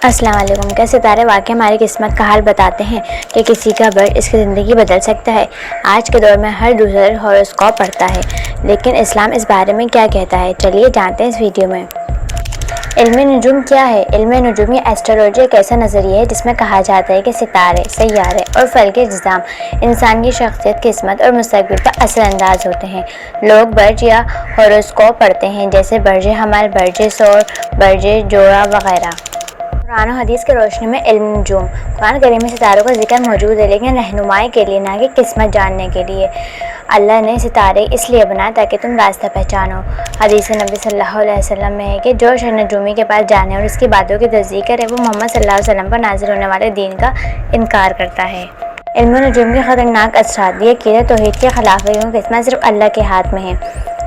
السلام علیکم۔ کیا ستارے واقعی ہماری قسمت کا حال بتاتے ہیں کہ کسی کا برڈ اس کی زندگی بدل سکتا ہے؟ آج کے دور میں ہر دوسرا ہاروسکوپ پڑھتا ہے، لیکن اسلام اس بارے میں کیا کہتا ہے؟ چلیے جانتے ہیں اس ویڈیو میں۔ علم نجوم کیا ہے؟ علم نجوم یا ایسٹرولوجی ایک ایسا نظریہ ہے جس میں کہا جاتا ہے کہ ستارے، سیارے اور فلکی نظام انسان کی شخصیت، قسمت اور مستقبل پر اثر انداز ہوتے ہیں۔ لوگ برج یا ہاروسکوپ پڑھتے ہیں، جیسے برج حمل، برج ثور، برج جوڑا وغیرہ۔ قرآن و حدیث کی روشنی میں علم نجوم۔ قرآن کریم میں ستاروں کا ذکر موجود ہے، لیکن رہنمائی کے لیے، نہ کہ قسمت جاننے کے لیے۔ اللہ نے ستارے اس لیے بنائے تاکہ تم راستہ پہچانو۔ حدیث نبی صلی اللہ علیہ وسلم میں ہے کہ جو شخص نجومی کے پاس جانے اور اس کی باتوں کی تصدیق کرے، وہ محمد صلی اللہ علیہ وسلم پر نازل ہونے والے دین کا انکار کرتا ہے۔ علم نجوم کے خطرناک اثرات۔ یہ عقیدہ توحید کے خلاف ہے، کیونکہ قسمت صرف اللہ کے ہاتھ میں ہے۔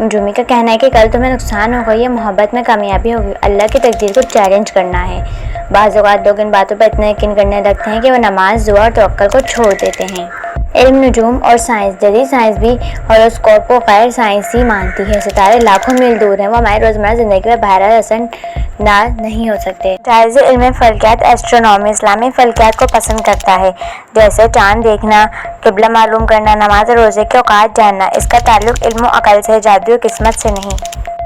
نجومی کا کہنا ہے کہ کل تمہیں نقصان ہوگا یا محبت میں کامیابی ہوگی، اللہ کی تقدیر کو چیلنج کرنا ہے۔ بعض اوقات لوگ ان باتوں پر اتنا یقین کرنے لگتے ہیں کہ وہ نماز، دعا اور توکل کو چھوڑ دیتے ہیں۔ علم نجوم اور سائنس۔ جدید سائنس بھی ہاروسکوپ کو غیر سائنسی مانتی ہے۔ ستارے لاکھوں میل دور ہیں، وہ ہماری روزمرہ زندگی پر براہ راست اثر انداز نہیں ہو سکتے۔ جائز علم فلکیات ایسٹرونومی اسلامی فلکیات کو پسند کرتا ہے، جیسے چاند دیکھنا، قبلہ معلوم کرنا، نماز اور روزے کے اوقات جاننا۔ اس کا تعلق علم و عقل سے، جادو و قسمت سے نہیں۔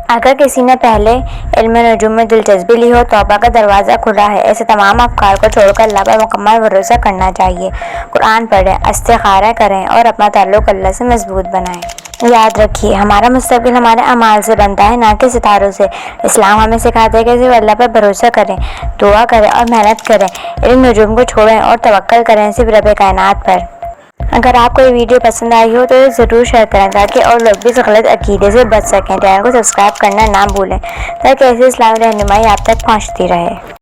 اگر کسی نے پہلے علم نجوم میں دلچسپی لی ہو، توبہ کا دروازہ کھلا ہے۔ ایسے تمام افکار کو چھوڑ کر اللہ پر مکمل بھروسہ کرنا چاہیے۔ قرآن پڑھیں، استخارہ کریں اور اپنا تعلق اللہ سے مضبوط بنائیں۔ یاد رکھیے، ہمارا مستقبل ہمارے اعمال سے بنتا ہے، نہ کہ ستاروں سے۔ اسلام ہمیں سکھاتا ہے کہ صرف اللہ پر بھروسہ کریں، دعا کریں اور محنت کریں۔ علم نجوم کو چھوڑیں اور توکل کریں صرف رب کائنات پر۔ اگر آپ کو یہ ویڈیو پسند آئی ہو تو ضرور شیئر کریں تاکہ اور لوگ بھی اس غلط عقیدے سے بچ سکیں۔ چینل کو سبسکرائب کرنا نہ بھولیں تاکہ ایسی اسلامی رہنمائی آپ تک پہنچتی رہے۔